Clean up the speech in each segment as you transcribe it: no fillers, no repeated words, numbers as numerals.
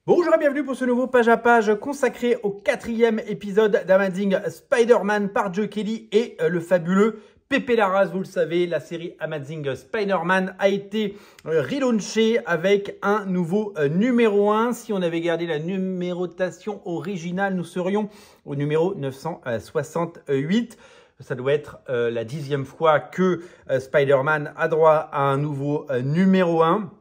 Bonjour et bienvenue pour ce nouveau page à page consacré au 4e épisode d'Amazing Spider-Man par Joe Kelly et le fabuleux Pepe Larraz. Vous le savez, la série Amazing Spider-Man a été relaunchée avec un nouveau numéro 1. Si on avait gardé la numérotation originale, nous serions au numéro 968. Ça doit être la 10e fois que Spider-Man a droit à un nouveau numéro 1.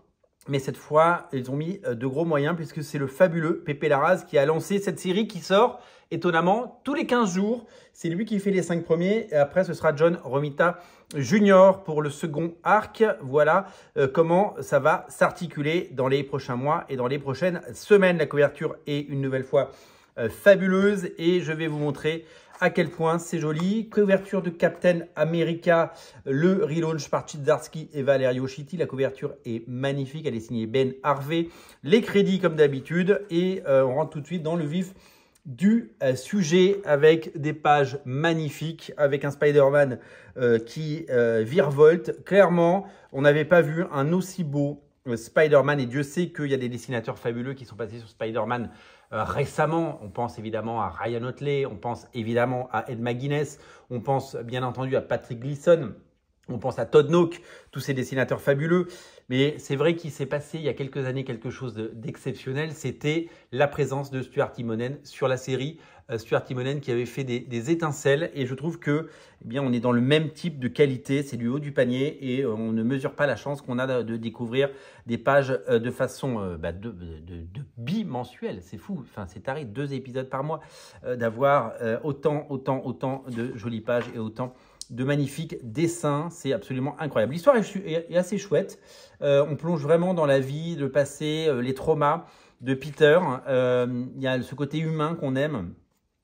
Mais cette fois, ils ont mis de gros moyens puisque c'est le fabuleux Pepe Larraz qui a lancé cette série qui sort étonnamment tous les 15 jours. C'est lui qui fait les 5 premiers et après ce sera John Romita Jr. pour le second arc. Voilà comment ça va s'articuler dans les prochains mois et dans les prochaines semaines. La couverture est une nouvelle fois fabuleuse et je vais vous montrer à quel point c'est joli. Couverture de Captain America, le relaunch par Chizdarsky et Valerio Chitti. La couverture est magnifique, elle est signée Ben Harvey. Les crédits comme d'habitude et on rentre tout de suite dans le vif du sujet avec des pages magnifiques, avec un Spider-Man qui virevolte. Clairement, on n'avait pas vu un aussi beau Spider-Man et Dieu sait qu'il y a des dessinateurs fabuleux qui sont passés sur Spider-Man récemment. On pense évidemment à Ryan Otley, on pense évidemment à Ed McGuinness, on pense bien entendu à Patrick Gleason, on pense à Todd Nauck, tous ces dessinateurs fabuleux. Mais c'est vrai qu'il s'est passé il y a quelques années quelque chose d'exceptionnel. C'était la présence de Stuart Immonen sur la série. Stuart Immonen qui avait fait des étincelles. Et je trouve que, eh bien, on est dans le même type de qualité. C'est du haut du panier et on ne mesure pas la chance qu'on a de découvrir des pages de façon de bimensuelle. C'est fou. Enfin, c'est taré. 2 épisodes par mois. D'avoir autant de jolies pages et autant de magnifiques dessins, c'est absolument incroyable. L'histoire est assez chouette. On plonge vraiment dans la vie, le passé, les traumas de Peter. Il y a ce côté humain qu'on aime,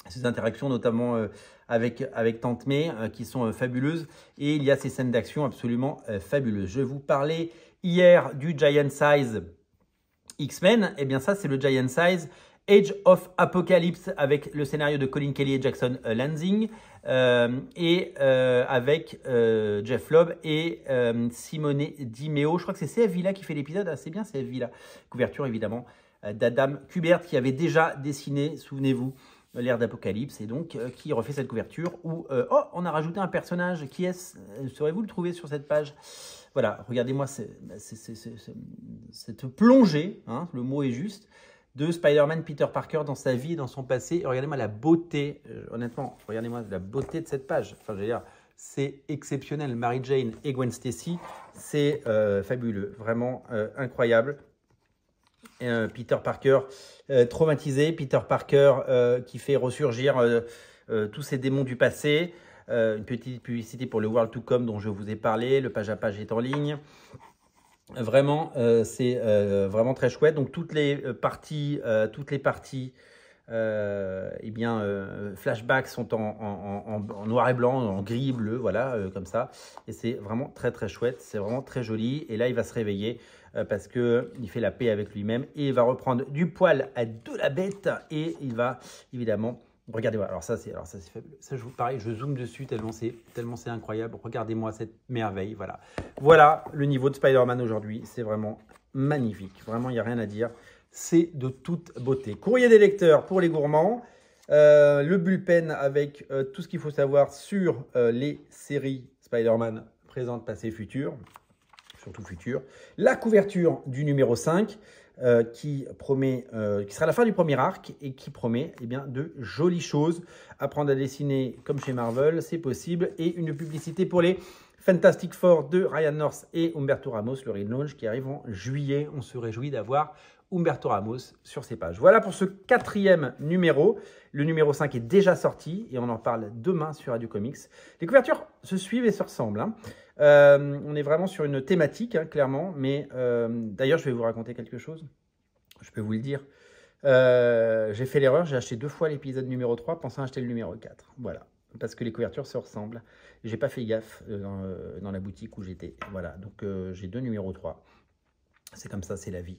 ces interactions notamment avec Tante May qui sont fabuleuses. Et il y a ces scènes d'action absolument fabuleuses. Je vous parlais hier du Giant Size X-Men. Eh bien ça, c'est le Giant Size Age of Apocalypse avec le scénario de Colin Kelly et Jackson Lanzing avec Jeff Loeb et Simone Di Meo. Je crois que c'est CF Villa qui fait l'épisode. Ah, c'est bien CF Villa. Couverture évidemment d'Adam Kubert qui avait déjà dessiné, souvenez-vous, l'ère d'Apocalypse et donc qui refait cette couverture où on a rajouté un personnage. Qui est-ce? Saurez-vous le trouver sur cette page? Voilà, regardez-moi cette plongée, hein, le mot est juste, de Spider-Man Peter Parker dans sa vie, dans son passé. Et regardez-moi la beauté, honnêtement, regardez-moi la beauté de cette page. Enfin, je veux dire, c'est exceptionnel. Mary Jane et Gwen Stacy, c'est fabuleux, vraiment incroyable. Peter Parker traumatisé, Peter Parker qui fait ressurgir tous ces démons du passé. Une petite publicité pour le World to Come dont je vous ai parlé. Le page à page est en ligne. Vraiment, c'est vraiment très chouette. Donc toutes les parties, flashbacks sont en noir et blanc, en gris et bleu, voilà, comme ça. Et c'est vraiment très très chouette, c'est vraiment très joli. Et là, il va se réveiller parce qu'il fait la paix avec lui-même et il va reprendre du poil de la bête et il va évidemment... Regardez-moi, alors ça c'est fabuleux. Ça, pareil, je zoome dessus tellement c'est incroyable. Regardez-moi cette merveille, voilà. Voilà le niveau de Spider-Man aujourd'hui. C'est vraiment magnifique. Vraiment, il n'y a rien à dire. C'est de toute beauté. Courrier des lecteurs pour les gourmands. Le bullpen avec tout ce qu'il faut savoir sur les séries Spider-Man présentes, passées, futures. Surtout futures. La couverture du numéro 5. Qui sera la fin du premier arc et qui promet de jolies choses. Apprendre à dessiner comme chez Marvel, c'est possible. Et une publicité pour les Fantastic Four de Ryan North et Humberto Ramos, le relaunch qui arrive en juillet. On se réjouit d'avoir Humberto Ramos sur ces pages. Voilà pour ce 4e numéro. Le numéro 5 est déjà sorti et on en parle demain sur Radio Comics. Les couvertures se suivent et se ressemblent, hein. On est vraiment sur une thématique, hein, clairement, mais d'ailleurs, je vais vous raconter quelque chose. Je peux vous le dire. J'ai fait l'erreur, j'ai acheté 2 fois l'épisode numéro 3, pensant acheter le numéro 4. Voilà, parce que les couvertures se ressemblent. J'ai pas fait gaffe dans la boutique où j'étais. Voilà, donc j'ai 2 numéros 3. C'est comme ça, c'est la vie.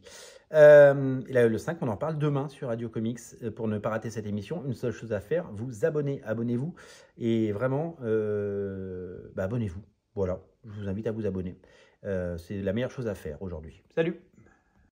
Et là, le 5, on en parle demain sur Radio Comics. Pour ne pas rater cette émission, une seule chose à faire, vous abonner. Abonnez-vous. Et vraiment, abonnez-vous. Voilà, je vous invite à vous abonner. C'est la meilleure chose à faire aujourd'hui. Salut!